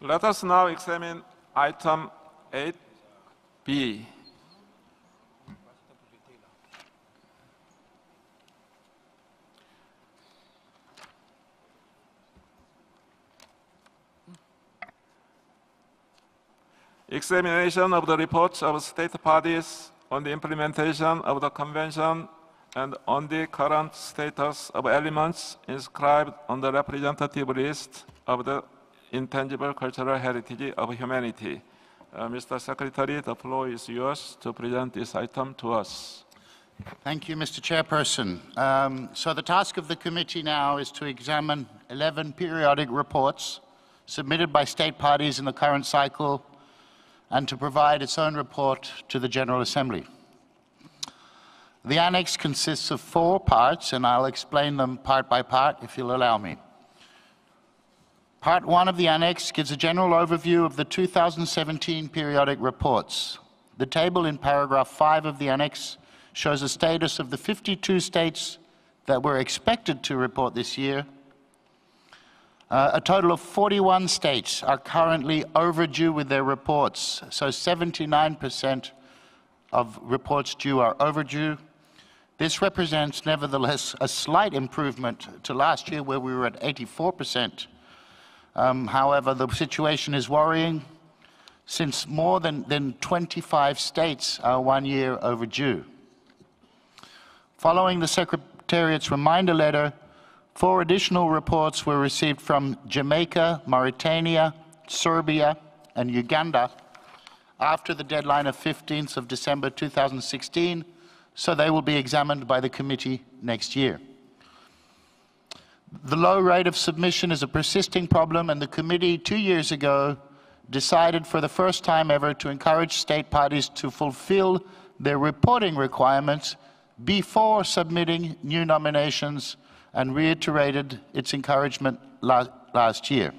Let us now examine item 8B. Examination of the reports of state parties on the implementation of the Convention and on the current status of elements inscribed on the representative list of the intangible cultural heritage of humanity. Mr. Secretary, the floor is yours to present this item to us. Thank you, Mr. Chairperson. So the task of the committee now is to examine 11 periodic reports submitted by state parties in the current cycle and to provide its own report to the General Assembly. The annex consists of 4 parts, and I'll explain them part by part, if you'll allow me. Part 1 of the annex gives a general overview of the 2017 periodic reports. The table in paragraph 5 of the annex shows a status of the 52 states that were expected to report this year. A total of 41 states are currently overdue with their reports, so 79% of reports due are overdue. This represents, nevertheless, a slight improvement to last year where we were at 84%. However, the situation is worrying since more than 25 states are 1 year overdue. Following the Secretariat's reminder letter, 4 additional reports were received from Jamaica, Mauritania, Serbia, and Uganda after the deadline of 15th of December 2016, so they will be examined by the committee next year. The low rate of submission is a persisting problem, and the committee 2 years ago decided for the first time ever to encourage state parties to fulfill their reporting requirements before submitting new nominations and reiterated its encouragement last year.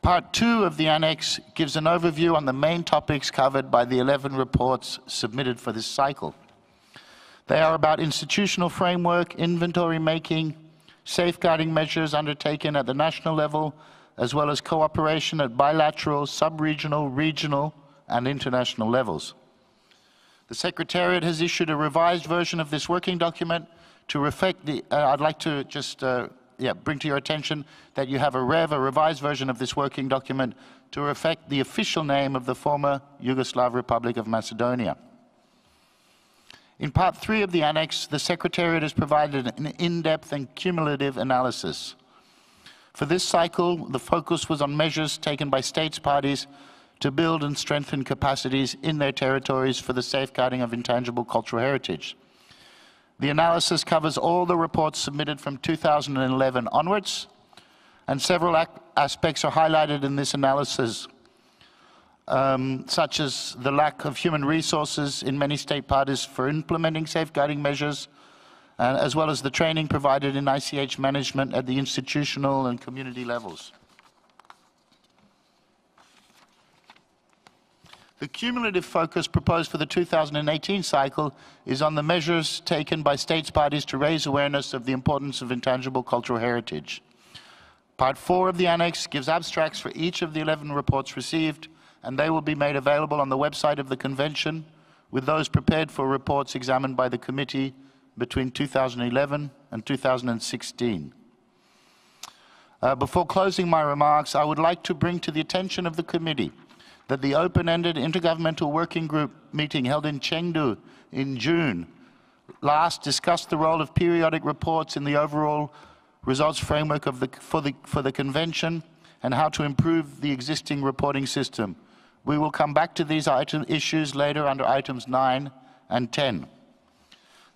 Part 2 of the annex gives an overview on the main topics covered by the 11 reports submitted for this cycle. They are about institutional framework, inventory making, safeguarding measures undertaken at the national level, as well as cooperation at bilateral, sub-regional, regional, and international levels. The Secretariat has issued a revised version of this working document to reflect the, I'd like to just bring to your attention that you have a revised version of this working document to reflect the official name of the former Yugoslav Republic of Macedonia. In Part 3 of the annex, the Secretariat has provided an in-depth and cumulative analysis. For this cycle, the focus was on measures taken by states parties to build and strengthen capacities in their territories for the safeguarding of intangible cultural heritage. The analysis covers all the reports submitted from 2011 onwards, and several aspects are highlighted in this analysis, such as the lack of human resources in many state parties for implementing safeguarding measures, as well as the training provided in ICH management at the institutional and community levels. The cumulative focus proposed for the 2018 cycle is on the measures taken by states parties to raise awareness of the importance of intangible cultural heritage. Part 4 of the annex gives abstracts for each of the 11 reports received, and they will be made available on the website of the Convention, with those prepared for reports examined by the committee between 2011 and 2016. Before closing my remarks, I would like to bring to the attention of the committee that the open-ended Intergovernmental Working Group meeting held in Chengdu in June last discussed the role of periodic reports in the overall results framework of for the Convention and how to improve the existing reporting system. We will come back to these issues later under items 9 and 10.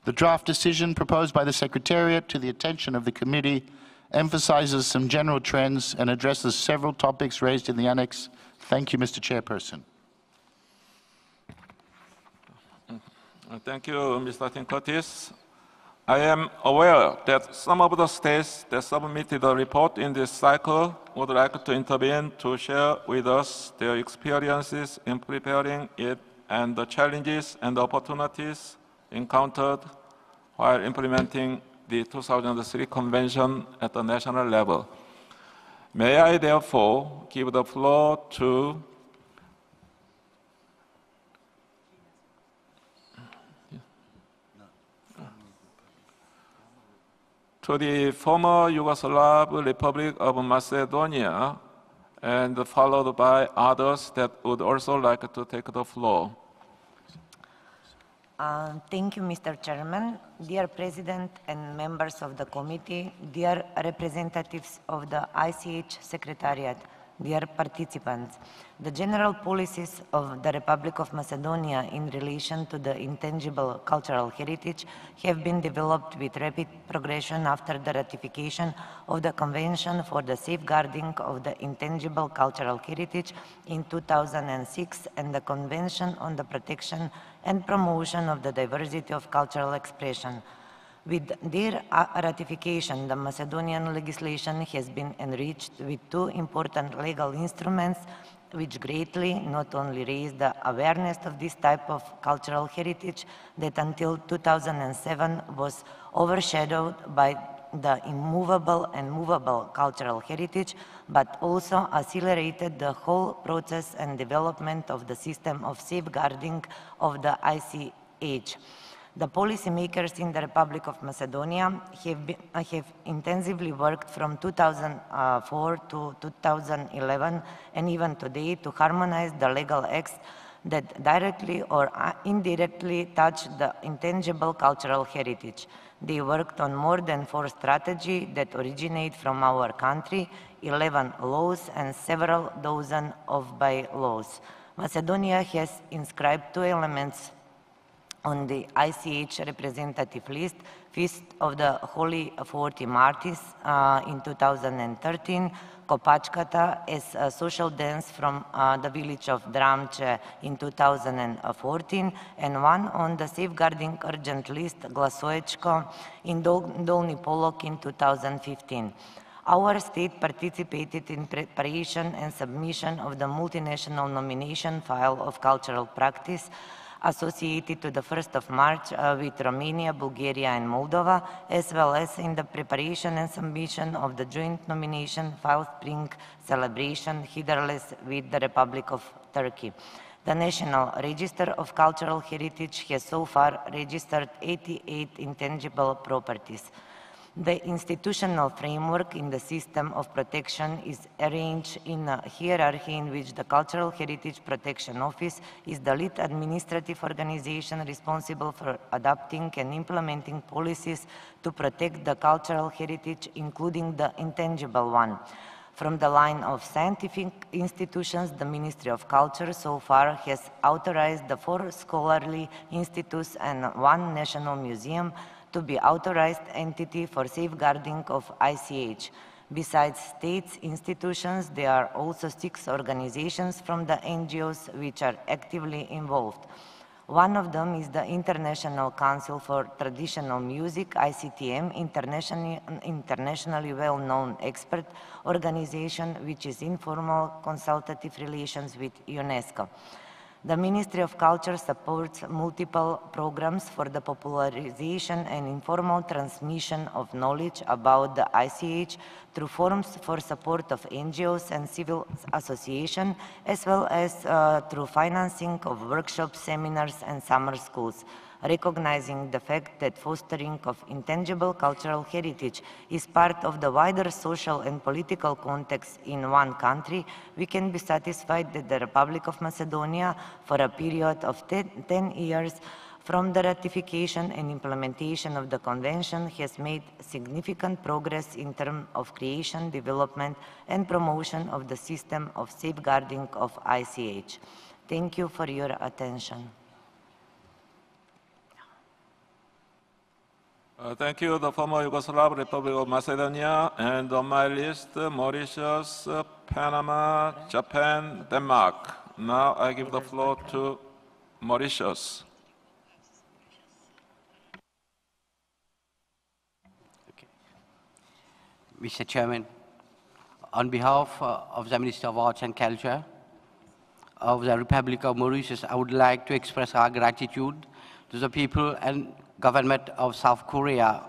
The draft decision proposed by the Secretariat to the attention of the committee emphasizes some general trends and addresses several topics raised in the annex. Thank you, Mr. Chairperson. Thank you, Mr. Tinkotis. I am aware that some of the states that submitted a report in this cycle would like to intervene to share with us their experiences in preparing it and the challenges and opportunities encountered while implementing the 2003 Convention at the national level. May I therefore give the floor to the former Yugoslav Republic of Macedonia, and followed by others that would also like to take the floor. Thank you, Mr. Chairman. Dear President and members of the committee, dear representatives of the ICH Secretariat, dear participants, the general policies of the Republic of Macedonia in relation to the intangible cultural heritage have been developed with rapid progression after the ratification of the Convention for the Safeguarding of the Intangible Cultural Heritage in 2006 and the Convention on the Protection and Promotion of the Diversity of Cultural Expression. With their ratification, the Macedonian legislation has been enriched with two important legal instruments which greatly not only raised the awareness of this type of cultural heritage that until 2007 was overshadowed by the immovable and movable cultural heritage, but also accelerated the whole process and development of the system of safeguarding of the ICH. The policymakers in the Republic of Macedonia have intensively worked from 2004 to 2011 and even today to harmonize the legal acts that directly or indirectly touch the intangible cultural heritage. They worked on more than 4 strategies that originate from our country, 11 laws and several dozen of bylaws. Macedonia has inscribed 2 elements on the ICH representative list, Feast of the Holy 40 Martyrs in 2013, Kopachkata as a social dance from the village of Dramce in 2014, and one on the safeguarding urgent list, Glasovečko in Dolni Polog in 2015. Our state participated in preparation and submission of the multinational nomination file of cultural practice associated to the 1st of March with Romania, Bulgaria and Moldova, as well as in the preparation and submission of the joint nomination file Spring Celebration Hitherless with the Republic of Turkey. The National Register of Cultural Heritage has so far registered 88 intangible properties. The institutional framework in the system of protection is arranged in a hierarchy in which the Cultural Heritage Protection Office is the lead administrative organization responsible for adopting and implementing policies to protect the cultural heritage, including the intangible one. From the line of scientific institutions, the Ministry of Culture so far has authorized the 4 scholarly institutes and 1 national museum to be authorized entity for safeguarding of ICH. Besides states institutions, there are also 6 organizations from the NGOs which are actively involved. One of them is the International Council for Traditional Music, ICTM, internationally well-known expert organization which is informal consultative relations with Unesco. The Ministry of Culture supports multiple programs for the popularization and informal transmission of knowledge about the ICH through forums for support of NGOs and civil associations, as well as through financing of workshops, seminars, and summer schools. Recognizing the fact that fostering of intangible cultural heritage is part of the wider social and political context in one country, we can be satisfied that the Republic of Macedonia, for a period of 10 years from the ratification and implementation of the Convention, has made significant progress in terms of creation, development, and promotion of the system of safeguarding of ICH. Thank you for your attention. Thank you, the former Yugoslav Republic of Macedonia, and on my list, Mauritius, Panama, Japan, Denmark. Now I give the floor to Mauritius. Okay. Mr. Chairman, on behalf of the Minister of Arts and Culture of the Republic of Mauritius, I would like to express our gratitude to the people and government of South Korea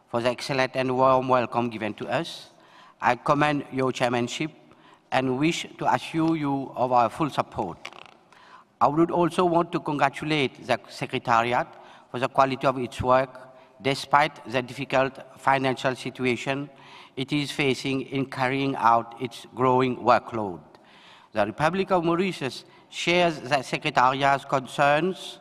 for the excellent and warm welcome given to us. I commend your chairmanship and wish to assure you of our full support. I would also want to congratulate the Secretariat for the quality of its work, despite the difficult financial situation it is facing in carrying out its growing workload. The Republic of Mauritius shares the Secretariat's concerns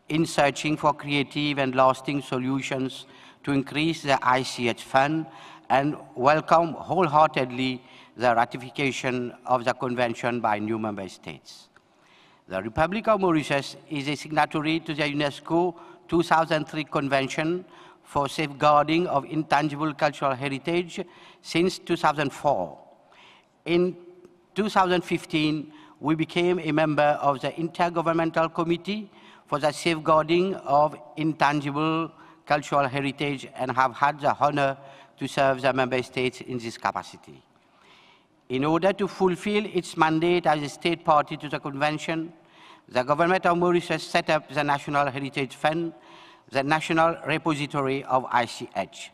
in searching for creative and lasting solutions to increase the ICH fund and welcome wholeheartedly the ratification of the convention by new member states. The Republic of Mauritius is a signatory to the UNESCO 2003 Convention for Safeguarding of Intangible Cultural Heritage since 2004. In 2015, we became a member of the Intergovernmental Committee for the Safeguarding of Intangible Cultural Heritage and have had the honor to serve the member states in this capacity. In order to fulfill its mandate as a state party to the convention, the government of Mauritius set up the National Heritage Fund, the national repository of ICH.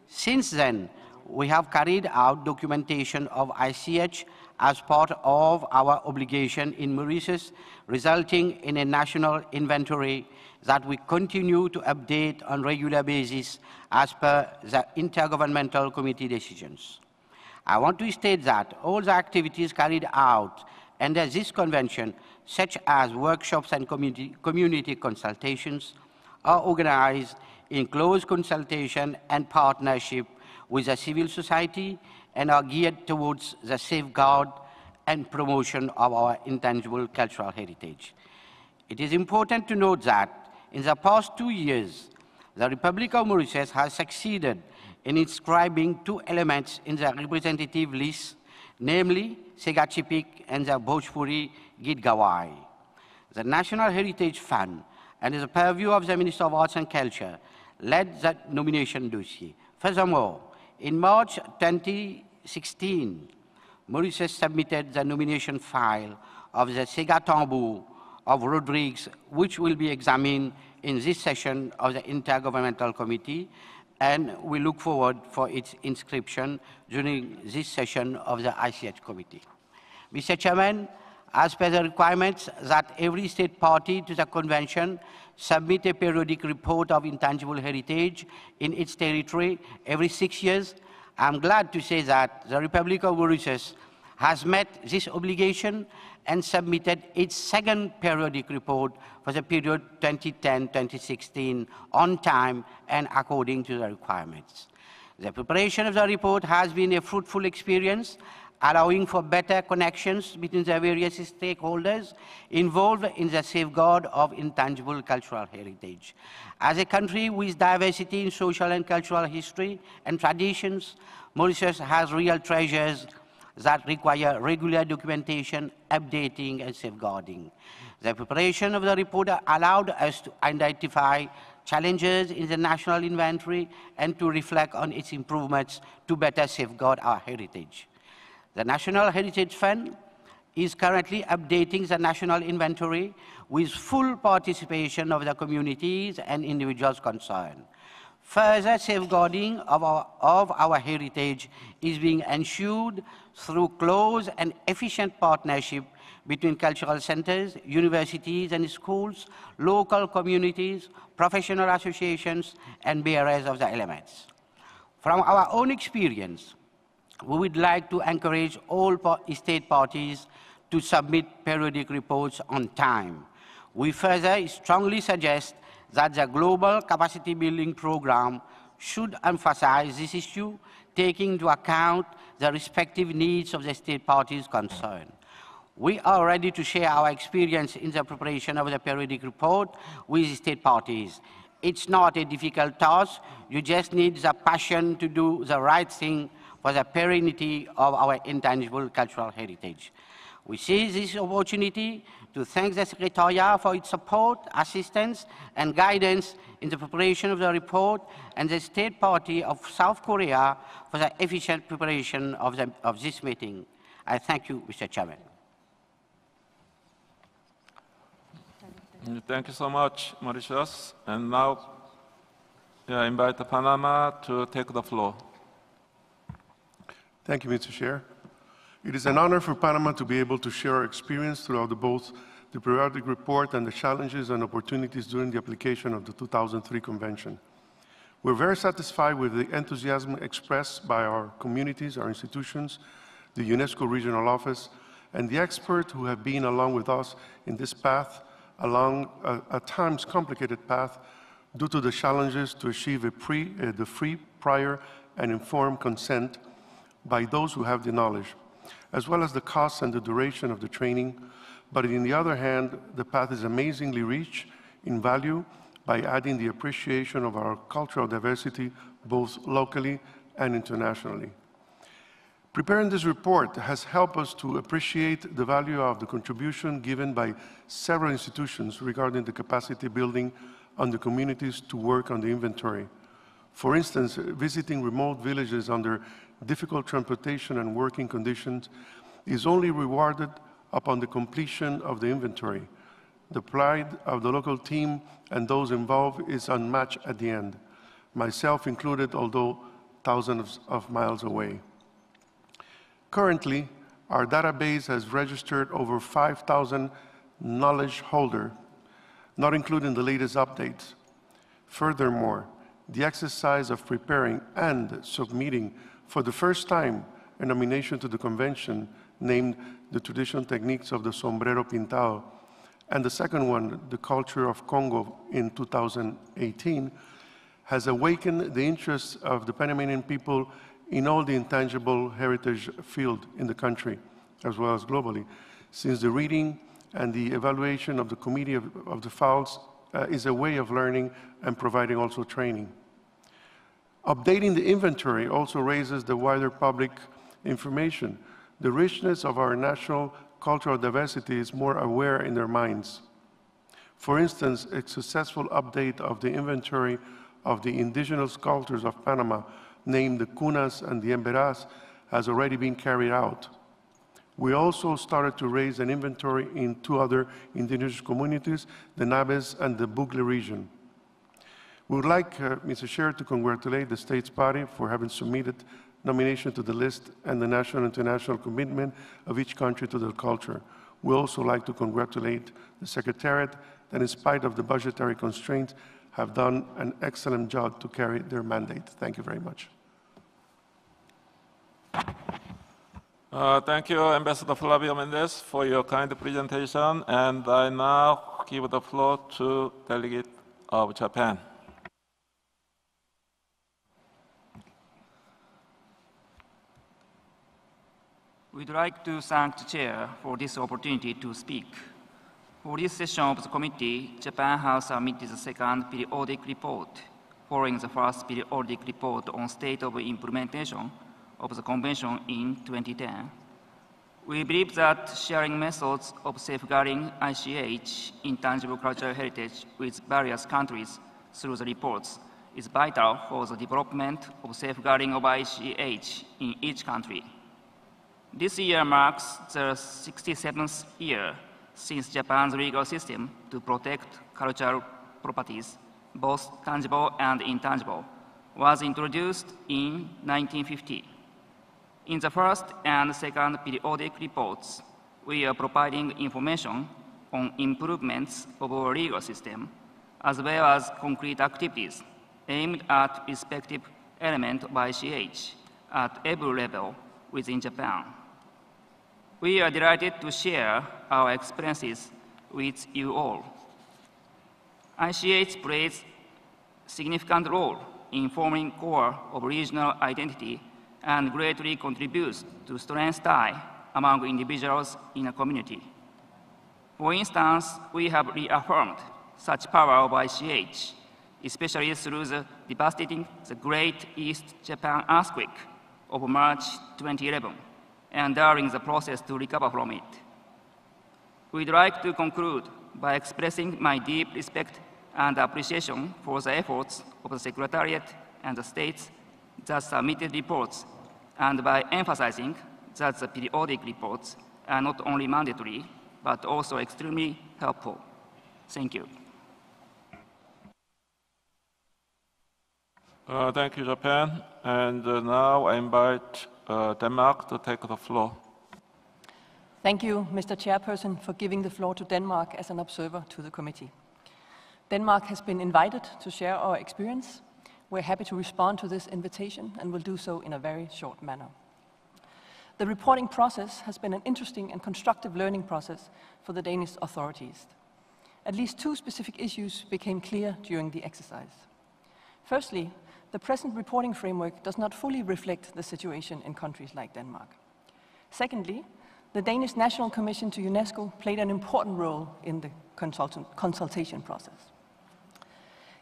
Since then, we have carried out documentation of ICH as part of our obligation in Mauritius, resulting in a national inventory that we continue to update on a regular basis as per the Intergovernmental Committee decisions. I want to state that all the activities carried out under this convention, such as workshops and community consultations, are organized in close consultation and partnership with the civil society and are geared towards the safeguard and promotion of our intangible cultural heritage. It is important to note that in the past 2 years, the Republic of Mauritius has succeeded in inscribing 2 elements in the representative list, namely Segachipik and the Bhojpuri Git Gawai. The National Heritage Fund, and the purview of the Minister of Arts and Culture, led that nomination dossier. Furthermore, in March 2016, Mauritius submitted the nomination file of the Sega Tambour of Rodrigues, which will be examined in this session of the Intergovernmental Committee, and we look forward for its inscription during this session of the ICH Committee. Mr. Chairman, as per the requirements that every state party to the convention submit a periodic report of intangible heritage in its territory every 6 years, I'm glad to say that the Republic of Mauritius has met this obligation and submitted its second periodic report for the period 2010-2016 on time and according to the requirements. The preparation of the report has been a fruitful experience, allowing for better connections between the various stakeholders involved in the safeguard of intangible cultural heritage. As a country with diversity in social and cultural history and traditions, Mauritius has real treasures that require regular documentation, updating, and safeguarding. The preparation of the report allowed us to identify challenges in the national inventory and to reflect on its improvements to better safeguard our heritage. The National Heritage Fund is currently updating the national inventory with full participation of the communities and individuals concerned. Further safeguarding of our heritage is being ensured through close and efficient partnership between cultural centers, universities and schools, local communities, professional associations, and bearers of the elements. From our own experience, we would like to encourage all state parties to submit periodic reports on time. We further strongly suggest that the global capacity building program should emphasize this issue, taking into account the respective needs of the state parties concerned. We are ready to share our experience in the preparation of the periodic report with the state parties. It's not a difficult task. You just need the passion to do the right thing for the perennity of our intangible cultural heritage. We seize this opportunity to thank the Secretariat for its support, assistance, and guidance in the preparation of the report, and the State Party of South Korea for the efficient preparation of this meeting. I thank you, Mr. Chairman. Thank you so much, Mauritius. And now I invite Panama to take the floor. Thank you, Mr. Chair. It is an honor for Panama to be able to share our experience throughout both the periodic report and the challenges and opportunities during the application of the 2003 Convention. We're very satisfied with the enthusiasm expressed by our communities, our institutions, the UNESCO Regional Office, and the experts who have been along with us in this path, along at times complicated path, due to the challenges to achieve the free, prior, and informed consent by those who have the knowledge, as well as the costs and the duration of the training. But on the other hand, the path is amazingly rich in value by adding the appreciation of our cultural diversity, both locally and internationally. Preparing this report has helped us to appreciate the value of the contribution given by several institutions regarding the capacity building on the communities to work on the inventory. For instance, visiting remote villages under difficult transportation and working conditions is only rewarded upon the completion of the inventory. The pride of the local team and those involved is unmatched at the end, myself included, although thousands of miles away. Currently, our database has registered over 5,000 knowledge holders, not including the latest updates. Furthermore, the exercise of preparing and submitting for the first time a nomination to the convention named the traditional techniques of the sombrero pintado, and the second one, the culture of Congo in 2018, has awakened the interest of the Panamanian people in all the intangible heritage field in the country, as well as globally, since the reading and the evaluation of the committee of the files is a way of learning and providing also training. Updating the inventory also raises the wider public information. The richness of our national cultural diversity is more aware in their minds. For instance, a successful update of the inventory of the indigenous cultures of Panama, named the Cunas and the Emberas, has already been carried out. We also started to raise an inventory in two other indigenous communities, the Nabes and the Bugle region. We would like, Mr. Chair, to congratulate the States Party for having submitted nomination to the list and the national and international commitment of each country to their culture. We also like to congratulate the Secretariat that, in spite of the budgetary constraints, have done an excellent job to carry their mandate. Thank you very much. Thank you, Ambassador Flavio Mendez, for your kind presentation. And I now give the floor to Delegate of Japan. We'd like to thank the Chair for this opportunity to speak. For this session of the committee, Japan has submitted the second periodic report, following the first periodic report on state of implementation of the Convention in 2010. We believe that sharing methods of safeguarding ICH, intangible cultural heritage, with various countries through the reports is vital for the development of safeguarding of ICH in each country. This year marks the 67th year since Japan's legal system to protect cultural properties, both tangible and intangible, was introduced in 1950. In the first and second periodic reports, we are providing information on improvements of our legal system, as well as concrete activities aimed at respective elements of ICH at every level within Japan. We are delighted to share our experiences with you all. ICH plays a significant role in forming core of regional identity and greatly contributes to strength tie among individuals in a community. For instance, we have reaffirmed such power of ICH, especially through the devastating the Great East Japan earthquake of March 2011, and during the process to recover from it. We'd like to conclude by expressing my deep respect and appreciation for the efforts of the Secretariat and the states that submitted reports, and by emphasizing that the periodic reports are not only mandatory, but also extremely helpful. Thank you. Thank you, Japan. And now I invite Denmark to take the floor. Thank you, Mr. Chairperson, for giving the floor to Denmark as an observer to the committee. Denmark has been invited to share our experience. We're happy to respond to this invitation and will do so in a very short manner. The reporting process has been an interesting and constructive learning process for the Danish authorities. At least two specific issues became clear during the exercise. Firstly, the present reporting framework does not fully reflect the situation in countries like Denmark. Secondly, the Danish National Commission to Unesco played an important role in the consultation process.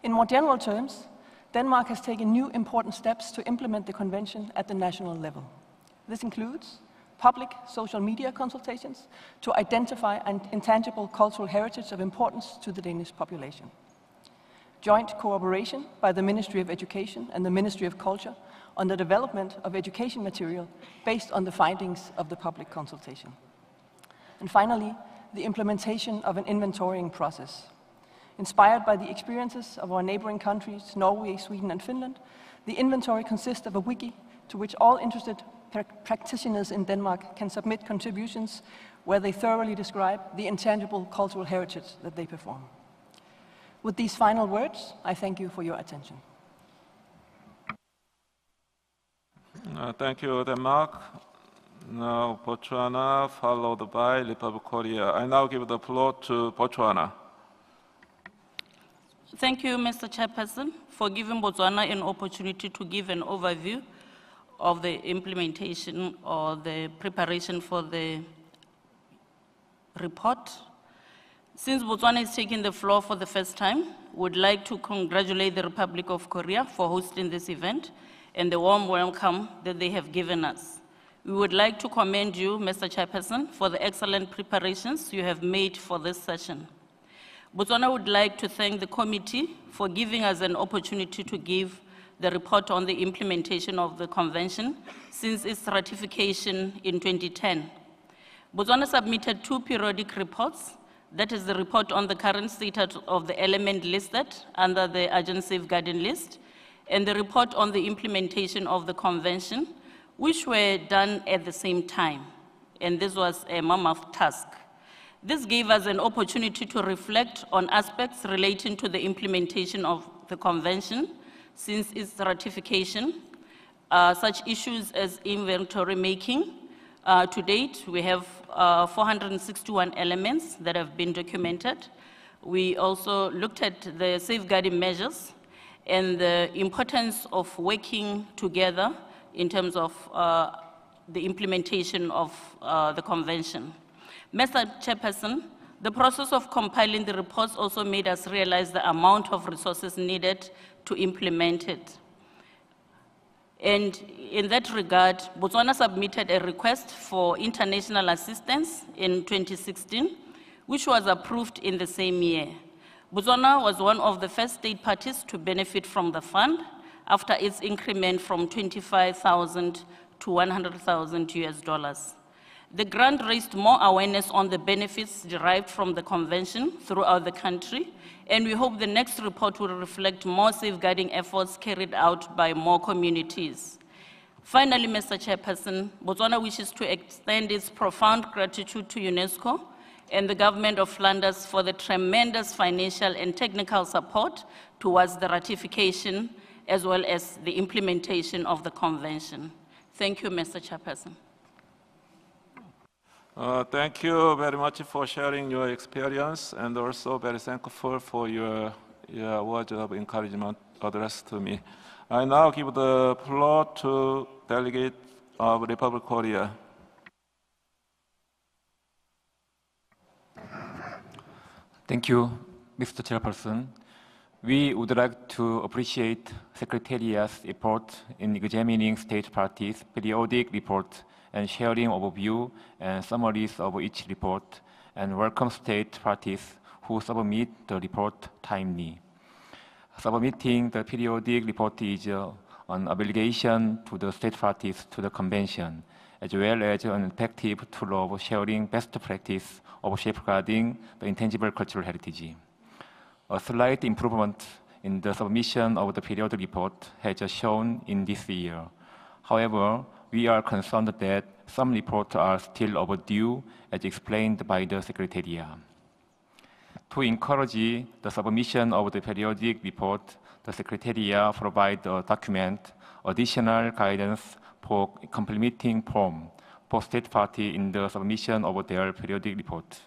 In more general terms, Denmark has taken new important steps to implement the convention at the national level. This includes public social media consultations to identify an intangible cultural heritage of importance to the Danish population. Joint cooperation by the Ministry of Education and the Ministry of Culture on the development of education material based on the findings of the public consultation. And finally, the implementation of an inventorying process. Inspired by the experiences of our neighboring countries, Norway, Sweden, and Finland, the inventory consists of a wiki to which all interested practitioners in Denmark can submit contributions where they thoroughly describe the intangible cultural heritage that they perform. With these final words, I thank you for your attention. Thank you, Denmark. Now Botswana, followed by Republic of Korea. I now give the floor to Botswana. Thank you, Mr. Chairperson, for giving Botswana an opportunity to give an overview of the implementation or the preparation for the report. Since Botswana is taking the floor for the first time, would like to congratulate the Republic of Korea for hosting this event and the warm welcome that they have given us. We would like to commend you, Mr. Chairperson, for the excellent preparations you have made for this session. Botswana would like to thank the committee for giving us an opportunity to give the report on the implementation of the convention since its ratification in 2010. Botswana submitted two periodic reports. That is the report on the current status of the element listed under the Agent Safeguarding List, and the report on the implementation of the convention, which were done at the same time. And this was a mammoth task. This gave us an opportunity to reflect on aspects relating to the implementation of the convention since its ratification, such issues as inventory making. To date, we have 461 elements that have been documented. We also looked at the safeguarding measures and the importance of working together in terms of the implementation of the convention. Mr. Chairperson, the process of compiling the reports also made us realize the amount of resources needed to implement it. And in that regard, Botswana submitted a request for international assistance in 2016, which was approved in the same year. Botswana was one of the first state parties to benefit from the fund after its increment from 25,000 to 100,000 US. The grant raised more awareness on the benefits derived from the convention throughout the country, and we hope the next report will reflect more safeguarding efforts carried out by more communities. Finally, Mr. Chairperson, Botswana wishes to extend its profound gratitude to UNESCO and the Government of Flanders for the tremendous financial and technical support towards the ratification as well as the implementation of the convention. Thank you, Mr. Chairperson. Thank you very much for sharing your experience, and also very thankful for your words of encouragement addressed to me. I now give the floor to Delegate of Republic of Korea. Thank you, Mr. Chairperson. We would like to appreciate Secretariat's effort in examining state parties' periodic reports and sharing overview and summaries of each report, and welcome state parties who submit the report timely. Submitting the periodic report is an obligation to the state parties to the convention, as well as an effective tool of sharing best practice of safeguarding the intangible cultural heritage. A slight improvement in the submission of the periodic report has shown in this year. However, we are concerned that some reports are still overdue, as explained by the Secretariat. To encourage the submission of the periodic report, the Secretariat provides a document, additional guidance for complementing form for state party in the submission of their periodic report.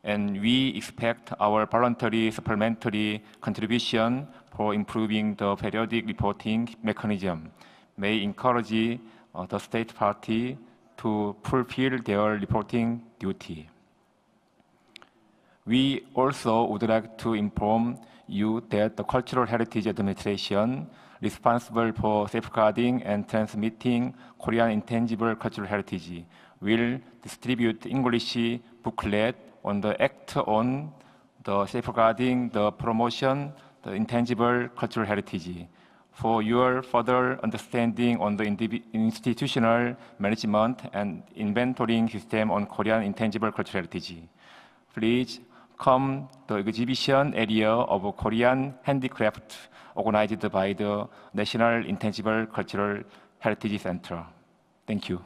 And we expect our voluntary supplementary contribution for improving the periodic reporting mechanism may encourage the state party to fulfill their reporting duty. We also would like to inform you that the Cultural Heritage Administration, responsible for safeguarding and transmitting Korean intangible cultural heritage, will distribute English booklet on the Act on the Safeguarding the Promotion the Intangible Cultural Heritage. For your further understanding on the institutional management and inventorying system on Korean intangible cultural heritage, please come to the exhibition area of Korean handicraft organized by the National Intangible Cultural Heritage Center. Thank you.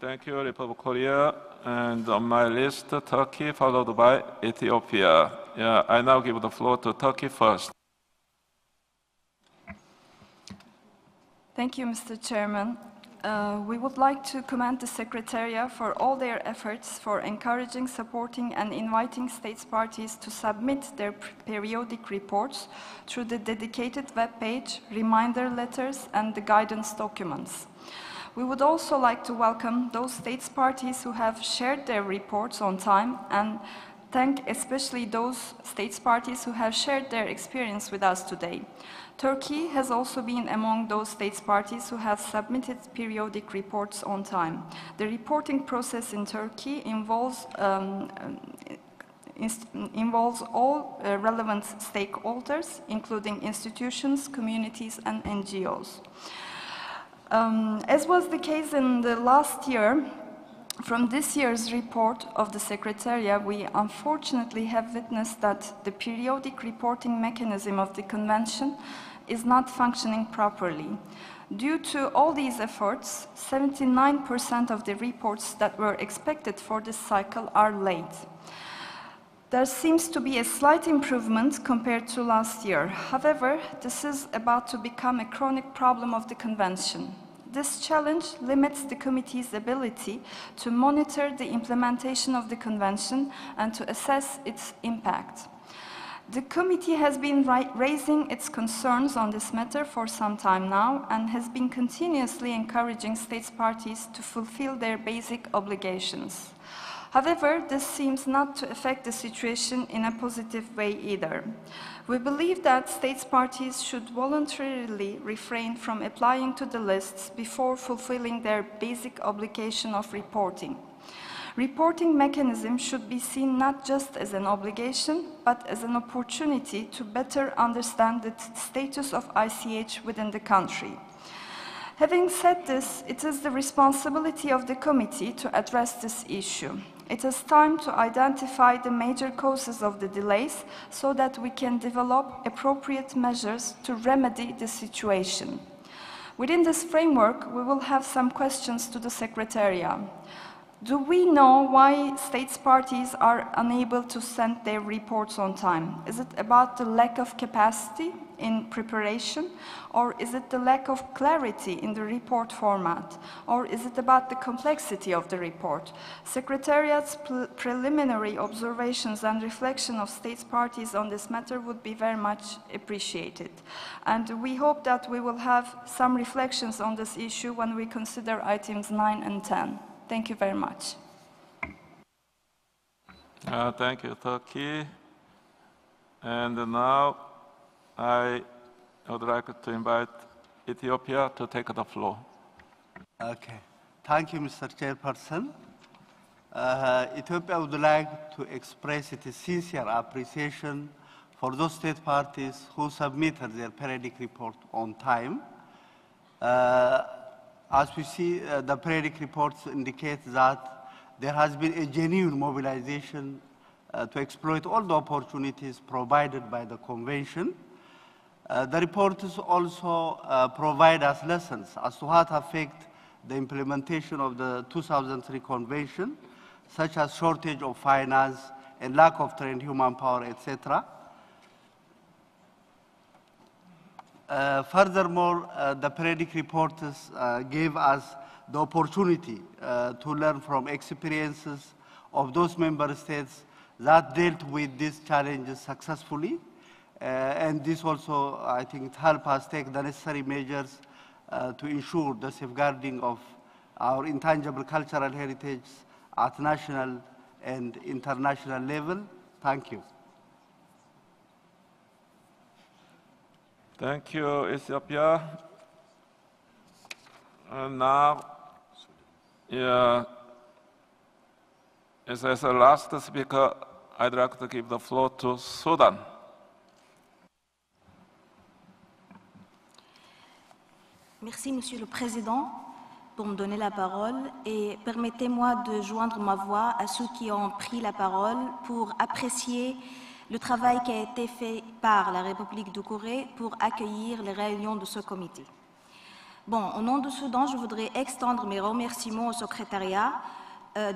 Thank you, Republic of Korea. And on my list, Turkey, followed by Ethiopia. Yeah, I now give the floor to Turkey first. Thank you, Mr. Chairman. We would like to commend the Secretariat for all their efforts for encouraging, supporting, and inviting states parties to submit their periodic reports through the dedicated webpage, reminder letters, and the guidance documents. We would also like to welcome those states parties who have shared their reports on time and thank especially those states parties who have shared their experience with us today. Turkey has also been among those states parties who have submitted periodic reports on time. The reporting process in Turkey involves all relevant stakeholders, including institutions, communities, and NGOs. As was the case in the last year, from this year's report of the Secretariat, we unfortunately have witnessed that the periodic reporting mechanism of the Convention is not functioning properly. Due to all these efforts, 79% of the reports that were expected for this cycle are late. There seems to be a slight improvement compared to last year. However, this is about to become a chronic problem of the Convention. This challenge limits the committee's ability to monitor the implementation of the Convention and to assess its impact. The committee has been raising its concerns on this matter for some time now and has been continuously encouraging states parties to fulfill their basic obligations. However, this seems not to affect the situation in a positive way either. We believe that states parties should voluntarily refrain from applying to the lists before fulfilling their basic obligation of reporting. Reporting mechanism should be seen not just as an obligation, but as an opportunity to better understand the status of ICH within the country. Having said this, it is the responsibility of the committee to address this issue. It is time to identify the major causes of the delays so that we can develop appropriate measures to remedy the situation. Within this framework, we will have some questions to the Secretariat. Do we know why states parties are unable to send their reports on time? Is it about the lack of capacity in preparation, or is it the lack of clarity in the report format, or is it about the complexity of the report? Secretariat's preliminary observations and reflection of states parties on this matter would be very much appreciated. And we hope that we will have some reflections on this issue when we consider items 9 and 10. Thank you very much. Thank you, Turkey. And now I would like to invite Ethiopia to take the floor. Okay. Thank you, Mr. Chairperson. Ethiopia would like to express its sincere appreciation for those state parties who submitted their periodic report on time. As we see, the periodic reports indicate that there has been a genuine mobilization to exploit all the opportunities provided by the Convention. The reports also provide us lessons as to what affect the implementation of the 2003 Convention, such as shortage of finance and lack of trained human power, etc. Furthermore, the periodic reports gave us the opportunity to learn from experiences of those member states that dealt with these challenges successfully. And this also, I think, helped us take the necessary measures to ensure the safeguarding of our intangible cultural heritage at national and international level. Thank you. Thank you, Ethiopia. And now, as the last speaker, I'd like to give the floor to Sudan. Merci, Monsieur le Président, pour me donner la parole et permettez-moi de joindre ma voix à ceux qui ont pris la parole pour apprécier le travail qui a été fait par la République de Corée pour accueillir les réunions de ce comité. Bon, au nom du Soudan, je voudrais extendre mes remerciements au secrétariat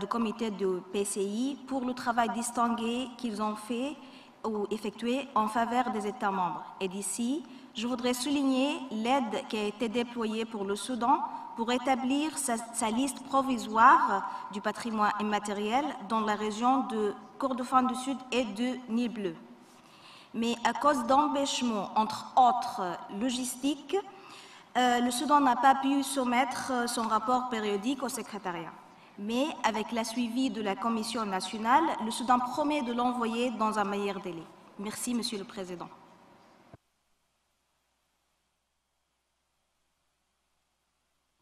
du comité du PCI pour le travail distingué qu'ils ont fait ou effectué en faveur des États membres. Et d'ici, je voudrais souligner l'aide qui a été déployée pour le Soudan pour établir sa liste provisoire du patrimoine immatériel dans la région de Kordofan du Sud et de Nil Bleu. Mais à cause d'empêchements, entre autres logistiques, le Soudan n'a pas pu soumettre son rapport périodique au secrétariat. Mais avec la suivi de la Commission nationale, le Soudan promet de l'envoyer dans un meilleur délai. Merci, Monsieur le Président.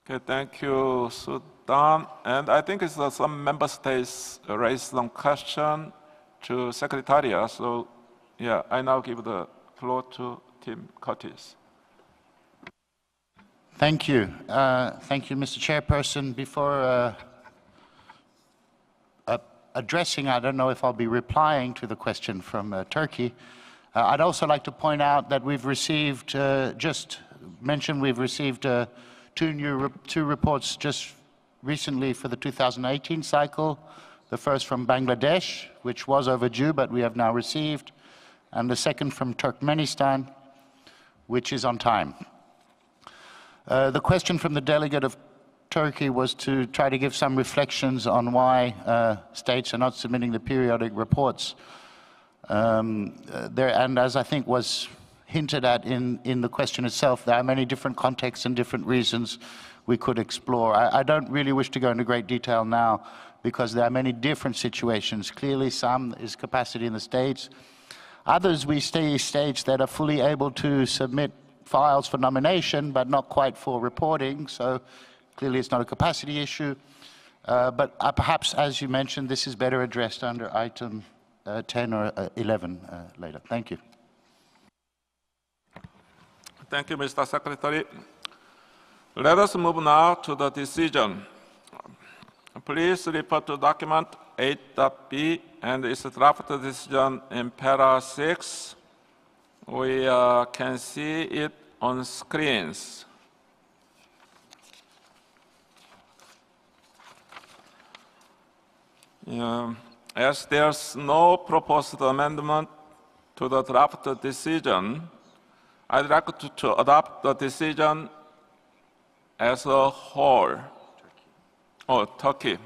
Okay, thank you, Sudan. And I think it's some member states raised some question to Secretariat. So, yeah, I now give the floor to Tim Curtis. Thank you. Thank you, Mr. Chairperson. Before addressing, I don't know if I'll be replying to the question from Turkey, I'd also like to point out that we've received, we've received two reports just recently for the 2018 cycle. The first from Bangladesh, which was overdue, but we have now received, and the second from Turkmenistan, which is on time. The question from the delegate of Turkey was to try to give some reflections on why states are not submitting the periodic reports. And as I think was hinted at in the question itself, there are many different contexts and different reasons we could explore. I don't really wish to go into great detail now because there are many different situations. Clearly, some is capacity in the states. Others, we see states that are fully able to submit files for nomination, but not quite for reporting. So clearly, it's not a capacity issue. But perhaps, as you mentioned, this is better addressed under item 10 or 11 later. Thank you. Thank you, Mr. Secretary. Let us move now to the decision. Please refer to document 8.b and its draft decision in para 6. We can see it on screens. As there's no proposed amendment to the draft decision, I'd like to adopt the decision as a whole. Oh, Turkey.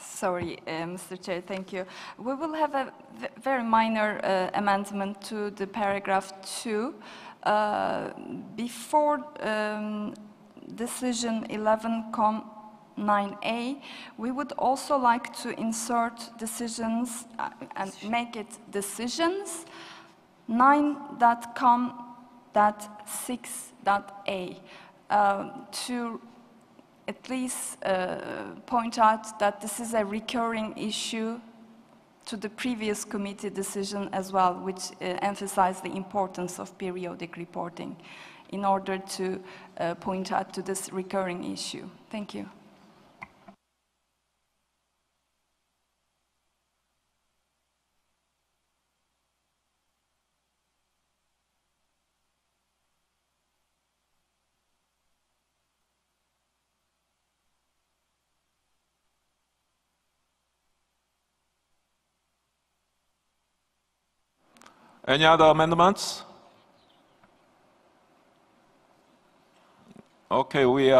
Sorry, Mr. Chair, thank you. We will have a very minor amendment to the paragraph 2. Before decision 11.9a, we would also like to insert decisions and make it decisions 9.com.6.a to at least point out that this is a recurring issue to the previous committee decision as well, which emphasized the importance of periodic reporting in order to point out to this recurring issue. Thank you. Any other amendments? Okay, we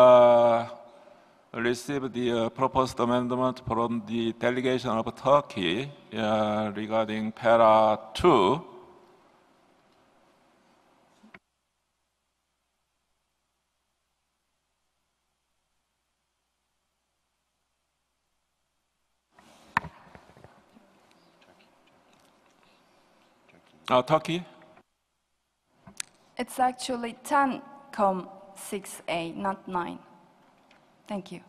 received the proposed amendment from the delegation of Turkey regarding para 2. Turkey? It's actually 10.6a, not 9. Thank you.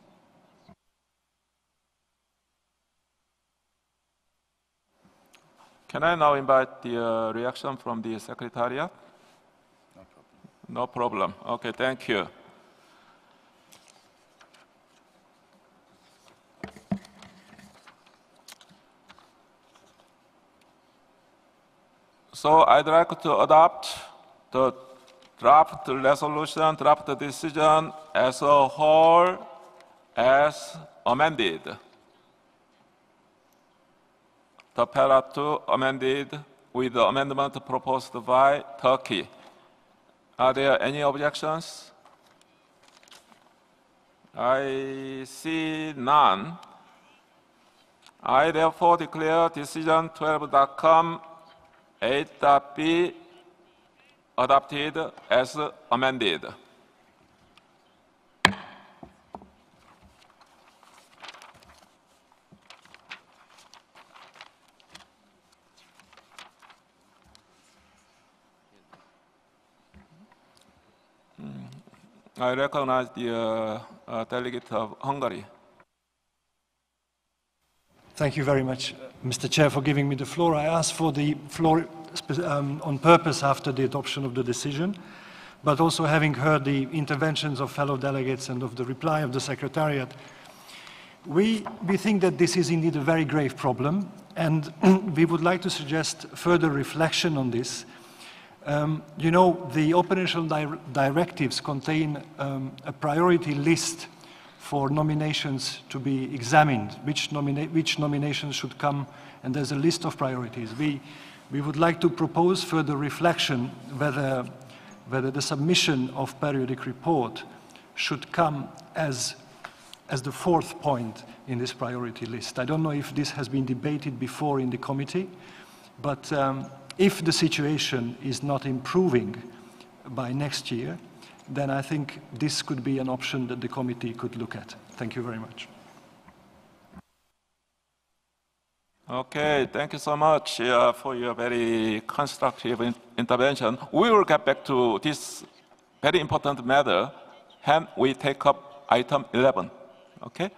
Can I now invite the reaction from the Secretariat? No problem. Okay, thank you. So I'd like to adopt the draft resolution, draft decision as a whole, as amended. The para 2 amended with the amendment proposed by Turkey. Are there any objections? I see none. I therefore declare decision 12.com 8.b adopted as amended. I recognize the delegate of Hungary. Thank you very much, Mr. Chair, for giving me the floor. I asked for the floor on purpose after the adoption of the decision, but also having heard the interventions of fellow delegates and of the reply of the Secretariat, we think that this is indeed a very grave problem, and we would like to suggest further reflection on this. You know, the operational directives contain a priority list for nominations to be examined, which nominations should come, and there's a list of priorities. We would like to propose further reflection whether the submission of periodic report should come as the fourth point in this priority list. I don't know if this has been debated before in the committee, but if the situation is not improving by next year, then I think this could be an option that the committee could look at. Thank you very much. Okay, thank you so much for your very constructive intervention. We will get back to this very important matter when we take up item 11. Okay?